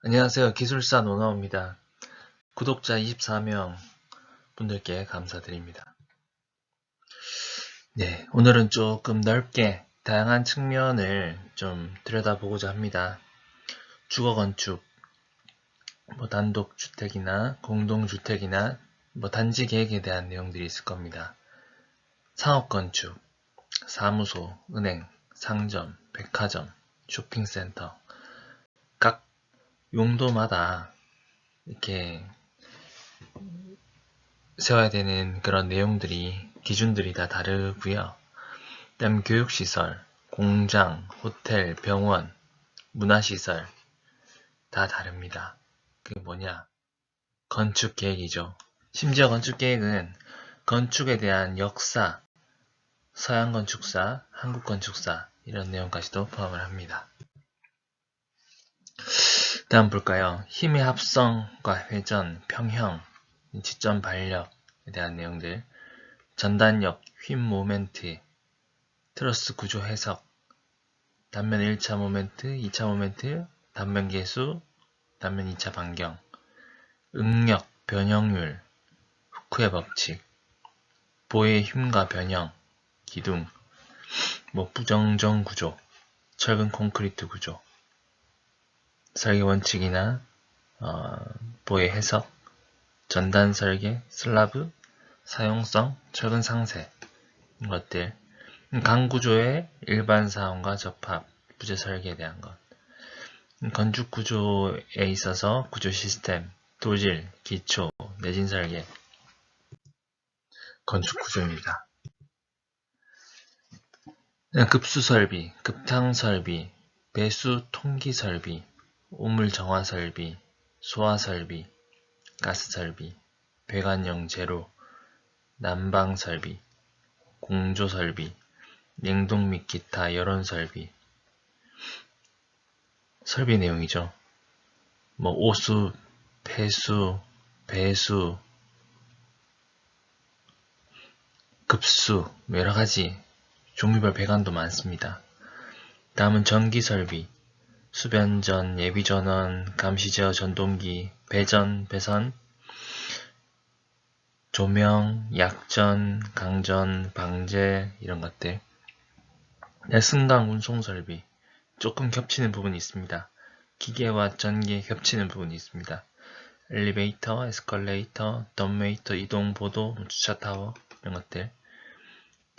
안녕하세요. 기술사 노나호입니다. 구독자 24명 분들께 감사드립니다. 네, 오늘은 조금 넓게 다양한 측면을 좀 들여다보고자 합니다. 주거건축, 단독주택이나 공동주택이나 단지 계획에 대한 내용들이 있을 겁니다. 상업건축, 사무소, 은행, 상점, 백화점, 쇼핑센터 각 용도마다 이렇게 세워야 되는 그런 내용들이, 기준들이 다 다르고요. 그다음 교육시설, 공장, 호텔, 병원, 문화시설 다 다릅니다. 그게 뭐냐? 건축계획이죠. 심지어 건축계획은 건축에 대한 역사, 서양 건축사, 한국 건축사 이런 내용까지도 포함을 합니다. 다음 볼까요? 힘의 합성과 회전, 평형, 지점 발력에 대한 내용들, 전단력, 휨 모멘트, 트러스 구조 해석, 단면 1차 모멘트, 2차 모멘트, 단면 계수, 단면 2차 반경, 응력, 변형률, 후크의 법칙, 보의 힘과 변형, 기둥, 부정정 구조, 철근 콘크리트 구조, 설계 원칙이나 보의 해석, 전단 설계, 슬라브, 사용성, 철근 상세 이런 것들, 강구조의 일반 사원과 접합, 부재 설계에 대한 것, 건축 구조에 있어서 구조 시스템, 도질, 기초, 내진 설계, 건축 구조입니다. 급수 설비, 급탕 설비, 배수 통기 설비, 우물 정화 설비, 소화 설비, 가스 설비, 배관용 제로, 난방 설비, 공조 설비, 냉동 및 기타 여론 설비, 설비 내용이죠. 오수, 폐수, 배수, 급수, 여러가지 종류별 배관도 많습니다. 다음은 전기 설비, 수변전, 예비전원, 감시제어 전동기, 배전, 배선, 조명, 약전, 강전, 방제 이런 것들. 승강 운송 설비, 조금 겹치는 부분이 있습니다. 기계와 전기에 겹치는 부분이 있습니다. 엘리베이터, 에스컬레이터, 덤웨이터, 이동보도, 주차 타워 이런 것들.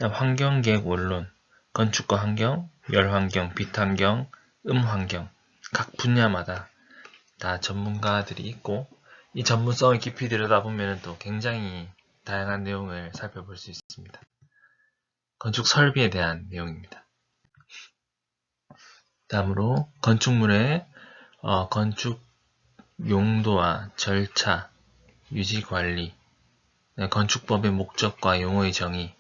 환경계획 원론, 건축과 환경, 열환경, 빛환경, 음환경 각 분야마다 다 전문가들이 있고 이 전문성을 깊이 들여다보면 또 굉장히 다양한 내용을 살펴볼 수 있습니다. 건축 설비에 대한 내용입니다. 다음으로 건축물의 건축 용도와 절차, 유지관리, 건축법의 목적과 용어의 정의,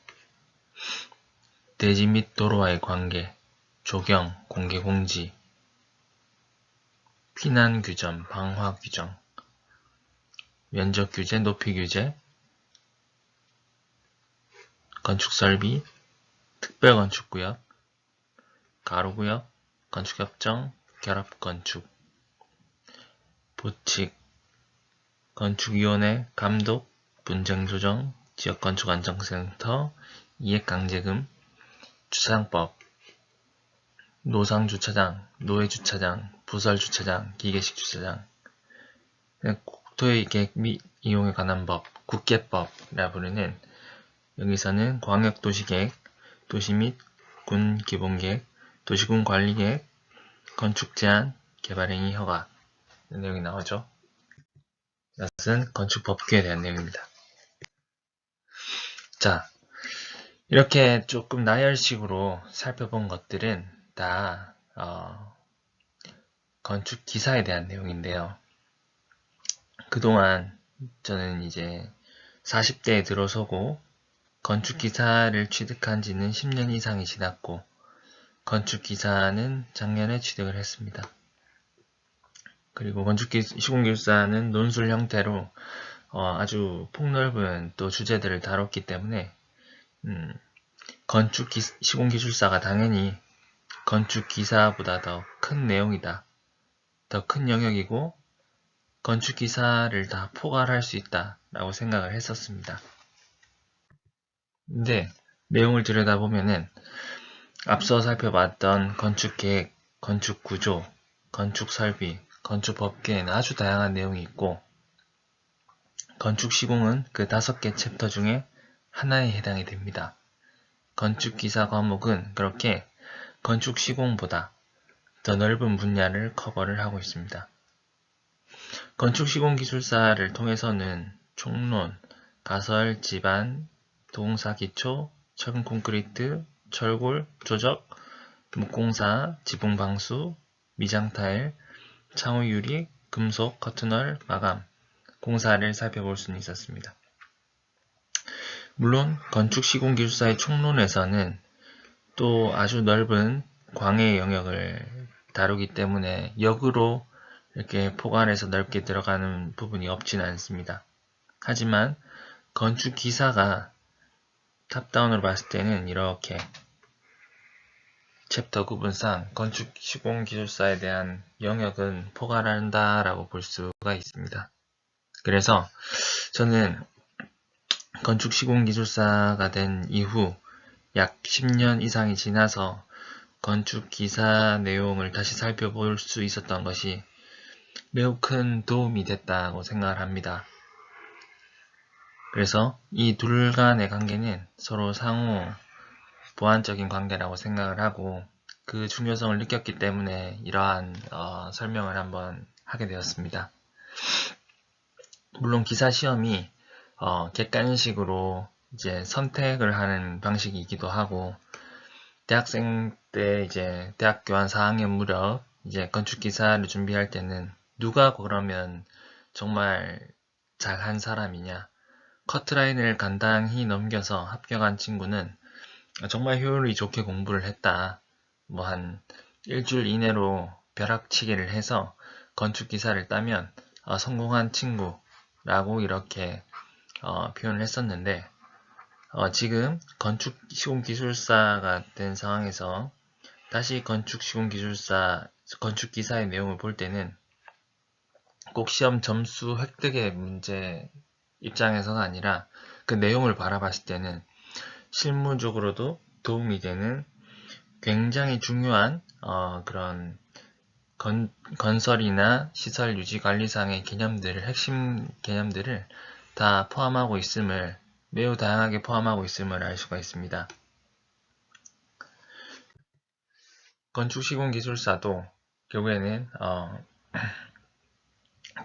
대지 및 도로와의 관계, 조경, 공개공지, 피난 규정, 방화 규정, 면적 규제, 높이 규제, 건축 설비, 특별 건축구역, 가로구역, 건축협정, 결합건축, 보칙, 건축위원회, 감독, 분쟁조정, 지역건축안정센터, 이액강제금, 주차장법, 노상주차장, 노회주차장, 부설주차장, 기계식 주차장, 국토의 계획 및 이용에 관한 법, 국계법이라 부르는 여기서는 광역도시계획, 도시 및 군 기본계획, 도시군 관리계획, 건축제한, 개발행위 허가 이런 내용이 나오죠. 이것은 건축법규에 대한 내용입니다. 자, 이렇게 조금 나열식으로 살펴본 것들은 다 건축 기사에 대한 내용인데요. 그동안 저는 이제 40대에 들어서고 건축 기사를 취득한 지는 10년 이상이 지났고 건축 기사는 작년에 취득을 했습니다. 그리고 시공기술사는 논술 형태로 아주 폭넓은 또 주제들을 다뤘기 때문에 시공기술사가 당연히 건축기사보다 더 큰 내용이다, 더 큰 영역이고 건축기사를 다 포괄할 수 있다라고 생각을 했었습니다. 근데 내용을 들여다보면은 앞서 살펴봤던 건축계획, 건축구조, 건축설비, 건축법계에는 아주 다양한 내용이 있고 건축시공은 그 5개 챕터 중에 하나에 해당이 됩니다. 건축기사 과목은 그렇게 건축시공보다 더 넓은 분야를 커버를 하고 있습니다. 건축시공기술사를 통해서는 총론, 가설, 지반, 도공사기초, 철근 콘크리트, 철골, 조적,木공사, 지붕방수, 미장타일, 창호유리, 금속, 커튼월, 마감, 공사를 살펴볼 수는 있었습니다. 물론 건축시공기술사의 총론에서는 또 아주 넓은 광해 영역을 다루기 때문에 역으로 이렇게 포괄해서 넓게 들어가는 부분이 없지는 않습니다. 하지만 건축기사가 탑다운으로 봤을 때는 이렇게 챕터 구분상 건축시공기술사에 대한 영역은 포괄한다라고 볼 수가 있습니다. 그래서 저는 건축시공기술사가 된 이후 약 10년 이상이 지나서 건축기사 내용을 다시 살펴볼 수 있었던 것이 매우 큰 도움이 됐다고 생각을 합니다. 그래서 이 둘 간의 관계는 서로 상호 보완적인 관계라고 생각을 하고 그 중요성을 느꼈기 때문에 이러한 설명을 한번 하게 되었습니다. 물론 기사 시험이 객관식으로 이제 선택을 하는 방식이기도 하고 대학생 때 이제 대학교 한 4학년 무렵 이제 건축기사를 준비할 때는 누가 그러면 정말 잘한 사람이냐, 커트라인을 간단히 넘겨서 합격한 친구는 정말 효율이 좋게 공부를 했다. 뭐 한 일주일 이내로 벼락치기를 해서 건축기사를 따면 성공한 친구라고 이렇게 표현을 했었는데 지금 건축시공기술사가 된 상황에서 다시 건축기사의 내용을 볼 때는 꼭 시험 점수 획득의 문제 입장에서가 아니라 그 내용을 바라봤을 때는 실무적으로도 도움이 되는 굉장히 중요한 그런 건설이나 시설 유지 관리상의 핵심 개념들을 다 포함하고 있음을 매우 다양하게 포함하고 있음을 알 수가 있습니다. 건축시공기술사도 결국에는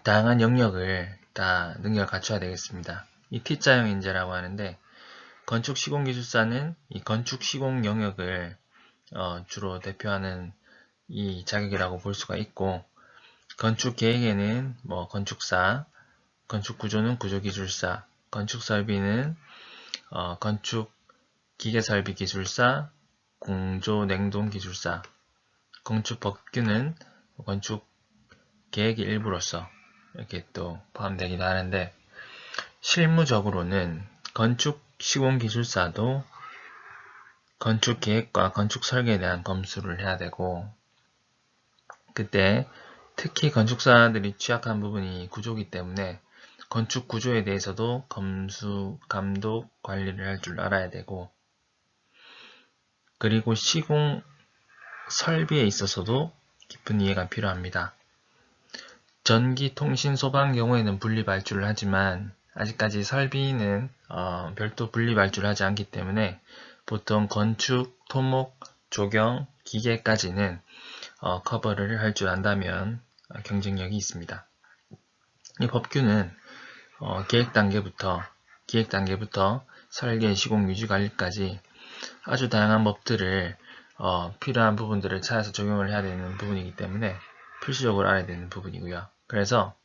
다양한 영역을 다 능력을 갖춰야 되겠습니다. 이 T자형 인재라고 하는데 건축시공기술사는 이 건축시공 영역을 주로 대표하는 이 자격이라고 볼 수가 있고 건축계획에는 뭐 건축사, 건축구조는 구조기술사, 건축설비는 건축기계설비기술사, 공조냉동기술사, 건축법규는 건축계획의 일부로서 이렇게 또 포함되기도 하는데 실무적으로는 건축시공기술사도 건축계획과 건축설계에 대한 검수를 해야 되고 그때 특히 건축사들이 취약한 부분이 구조이기 때문에 건축구조에 대해서도 검수, 감독, 관리를 할 줄 알아야 되고 그리고 시공 설비에 있어서도 깊은 이해가 필요합니다. 전기, 통신, 소방 경우에는 분리 발주를 하지만 아직까지 설비는 별도 분리 발주를 하지 않기 때문에 보통 건축, 토목, 조경, 기계까지는 커버를 할 줄 안다면 경쟁력이 있습니다. 이 법규는 기획 단계부터 설계, 시공, 유지 관리까지 아주 다양한 법들을 필요한 부분들을 찾아서 적용을 해야 되는 부분이기 때문에 필수적으로 알아야 되는 부분이고요. 그래서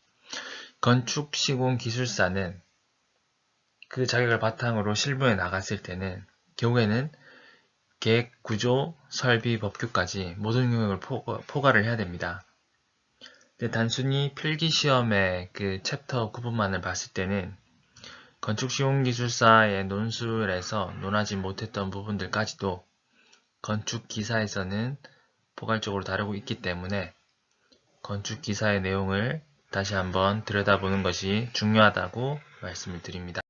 건축시공기술사는 그 자격을 바탕으로 실무에 나갔을 때는 결국에는 계획, 구조, 설비, 법규까지 모든 영역을 포괄을 해야 됩니다. 근데 단순히 필기시험의 그 챕터 구분만을 봤을 때는 건축시공기술사의 논술에서 논하지 못했던 부분들까지도 건축기사에서는 포괄적으로 다루고 있기 때문에 건축 기사의 내용을 다시 한번 들여다보는 것이 중요하다고 말씀을 드립니다.